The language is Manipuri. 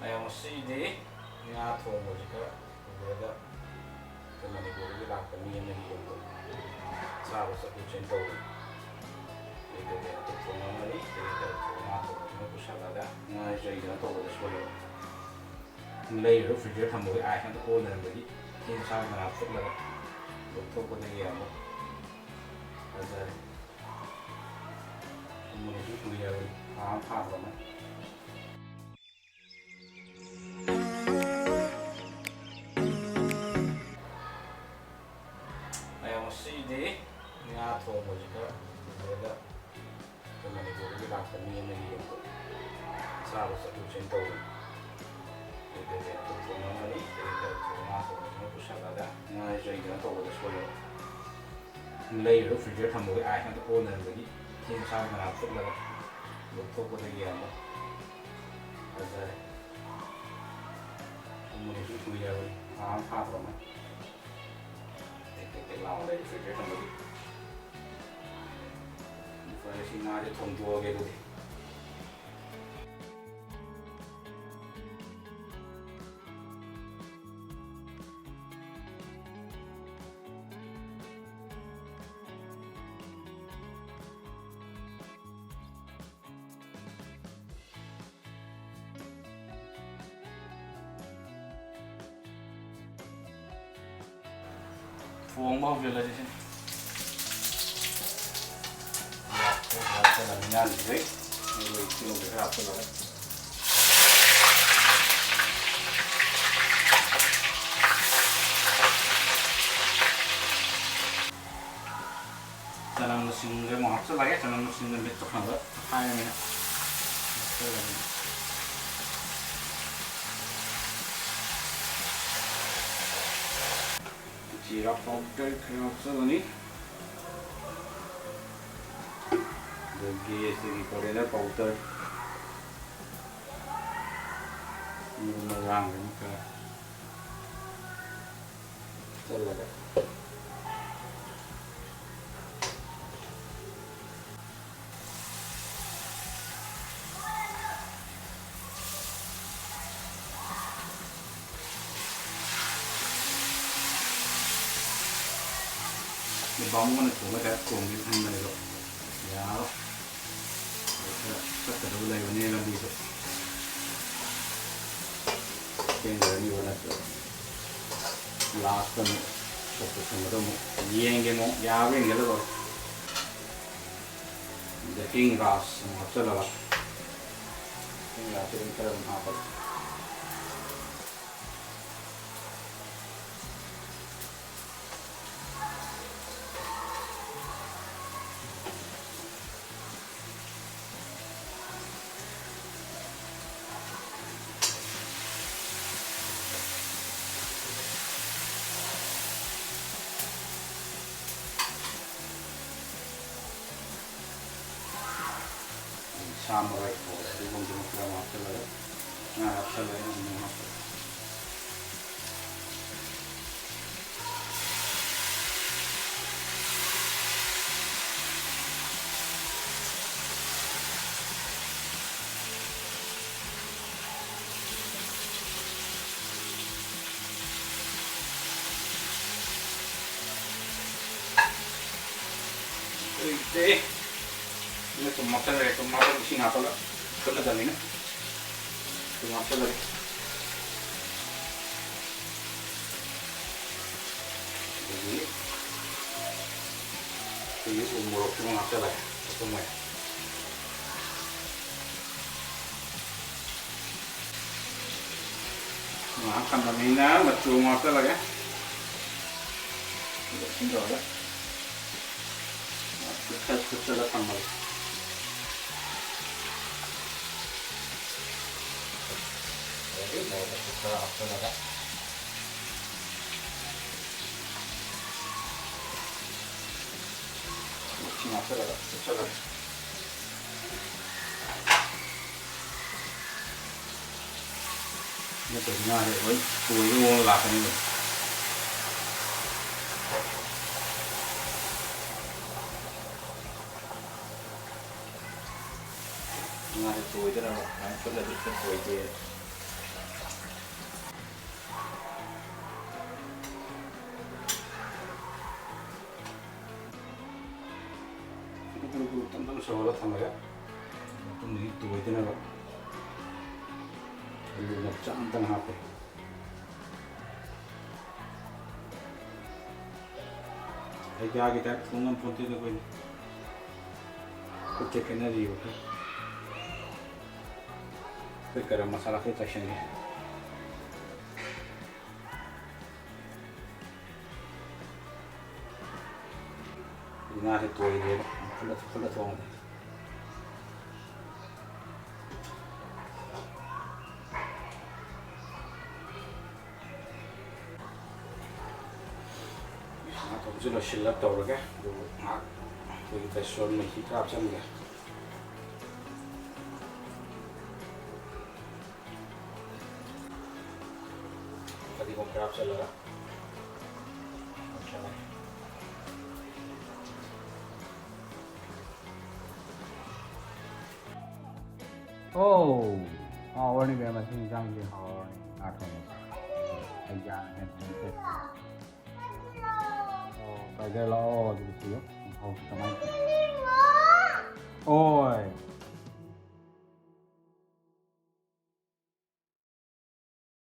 ꯃꯁꯤꯗꯤ ꯉꯥ ꯊꯣꯡꯕꯁꯤ ꯈꯔ ꯎꯕꯗ ꯃꯅꯤꯄꯨꯔꯗꯒꯤ ꯂꯥꯛꯄ ꯃꯤ ꯑꯃꯒꯤ ꯌꯨꯝꯗ ꯆꯥꯕ ꯆꯠꯊꯣꯛ ꯇꯧꯕ ꯀꯩꯀꯩ ꯑꯗꯨ ꯊꯣꯡꯉꯝꯒꯅꯤ ꯉꯥ ꯊꯣꯡꯕꯁꯤꯅ ꯄꯨꯁꯜꯂꯒ ꯉꯥꯁꯦ ꯀꯩꯅꯣ ꯇꯧꯕꯗ ꯁꯣꯏꯔꯕ ꯂꯩꯔꯤꯕ ꯐ꯭ꯔꯤꯖꯔ ꯊꯝꯕꯒꯤ ꯑꯥꯏꯁ ꯉꯥꯛꯇ ꯑꯣꯟꯅꯕꯒꯤ ꯆꯦꯡ ꯃꯅꯥ ꯐꯨꯠꯂꯒ ꯂꯧꯊꯣꯛꯄꯗꯒꯤ ꯑꯃꯨꯛ ꯐꯖꯔꯦ ꯃꯨꯟꯅꯁꯨ ꯀꯨꯏꯔꯕꯅꯤ ꯊꯥ ꯑꯃ ꯐꯥꯗ꯭ꯔꯕꯅꯤ ꯃꯁꯤꯗꯤ ꯉꯥ ꯊꯣꯡꯕꯁꯤ ꯈꯔ ꯎꯕꯗ ꯃꯅꯤꯄꯨꯔꯗꯒꯤ ꯂꯥꯛꯄ ꯃꯤ ꯑꯃꯒꯤ ꯌꯨꯝꯗ ꯆꯥꯕ ꯆꯠꯊꯣꯛ ꯇꯧꯕ ꯀꯩꯀꯩ ꯑꯗꯨ ꯊꯣꯡꯉꯝꯒꯅꯤ ꯉꯥ ꯊꯣꯡꯕꯁꯤꯅ ꯄꯨꯁꯜꯂꯒ ꯉꯥꯁꯦ ꯀꯩꯅꯣ ꯇꯧꯕꯗ ꯁꯣꯏꯔꯕ ꯂꯩꯔꯤꯕ ꯐ꯭ꯔꯤꯖꯔ ꯊꯝꯕꯒꯤ ꯑꯥꯏꯁ ꯉꯥꯛꯇ ꯑꯣꯟꯅꯕꯒꯤ ꯆꯦꯡ ꯃꯅꯥ ꯐꯨꯠꯂꯒ ꯂꯧꯊꯣꯛꯄꯗꯒꯤ ꯑꯃꯨꯛ ꯐꯖꯔꯦ ꯃꯨꯟꯅꯁꯨ ꯀꯨꯏꯔꯕꯅꯤ ꯊꯥ ꯑꯃ ꯐꯥꯗ꯭ꯔꯕꯅꯤ ꯀꯩꯀꯩ ꯂꯥꯎꯅ ꯂꯩꯔꯤ ꯐ꯭ꯔꯤꯖꯔ ꯊꯝꯕꯒꯤ ꯐꯔꯦ ꯁꯤ ꯉꯥꯁꯦ ꯊꯣꯡꯗꯣꯛꯑꯒꯦ ꯑꯗꯨꯗꯤ ꯊꯣꯡꯕ ꯍꯧꯖꯤꯜꯂꯁꯤ ꯁꯤ ꯍꯥꯞꯆꯜꯂꯒ ꯉꯥꯁꯤꯗꯩ ꯇꯤꯜꯍꯧꯁꯦ ꯈꯔ ꯍꯥꯞꯆꯜꯂꯒ ꯆꯅꯝꯒ ꯁꯤꯡꯒ ꯑꯃꯨꯛ ꯍꯥꯞꯆꯜꯂꯒꯦ ꯆꯅꯝꯒ ꯁꯤꯡꯒ ꯃꯤꯠ ꯇꯣꯛꯅꯕ ꯍꯥꯏꯔꯃꯤꯅ ꯍꯥꯞꯆꯜꯂꯒꯦ जीरा पाउडर खरा हप्चल्लनि कोरिएंडर पाउडर मरंगनि खरा हप्चल्लगा बामुन थोड़ा थोंगी थमने यार चक्कर लेने लंबी चेंजरनी वाला लास्ट में येंगे मो यावेंगे लो किंग रास चलो किंग रास इनका हापर सामने पूरा हप्चल्लगा ना हप्चल्लगे ini tomat isi ngapa lah kena dalamnya tomat lagi jadi ini umur tomat lagi semua makan dalamnya macam tomat lagi sudah tinggal ya kecil tambah mau kita apa lagi cuma apa lagi kecil lagi ini ternyata ada kuih lakan ini Nga thì tuổi đó là phải là biết cái tuổi kia ꯁꯧꯍꯜꯂ ꯊꯝꯃꯒ ꯃꯇꯨꯡꯗꯒꯤ ꯇꯣꯏꯗꯅꯕ ꯑꯂꯨ ꯃꯆꯥ ꯑꯃꯇꯪ ꯍꯥꯞꯄꯦ ꯍꯩꯒꯥꯒꯤ ꯇꯥꯏꯞ ꯊꯣꯡꯉꯝ ꯄꯣꯠꯇꯨꯗ ꯑꯩꯈꯣꯏꯅ ꯈꯨꯠꯁꯦ ꯈꯦꯠꯅꯔꯤꯕ ꯑꯩꯈꯣꯏ ꯒꯔꯝ ꯃꯁꯥꯂꯥ ꯈꯔ ꯆꯥꯏꯁꯤꯟꯒꯦ ꯉꯥꯁꯦ ꯇꯣꯏꯔꯦꯕ ꯐꯨꯠꯂ ꯊꯣꯡꯉꯗꯤ ꯉꯥ ꯊꯣꯡꯕꯁꯦ ꯂꯣꯏꯁꯤꯜꯂꯞ ꯇꯧꯔꯒꯦ ꯑꯗꯨꯒ ꯉꯥꯏꯍꯥꯛ ꯑꯩꯈꯣꯏꯒꯤ ꯕꯦꯁꯣꯟ ꯃꯍꯤ ꯈꯔ ꯍꯥꯞꯆꯟꯒꯦ ꯐꯗꯤꯒꯣꯝ ꯈꯔ ꯍꯥꯞꯆꯜꯂꯒ Oh, hawarni be masi jang je hawarni athon. Ayya ne ne. Oh, bagai lao di situ. Oh, kamai.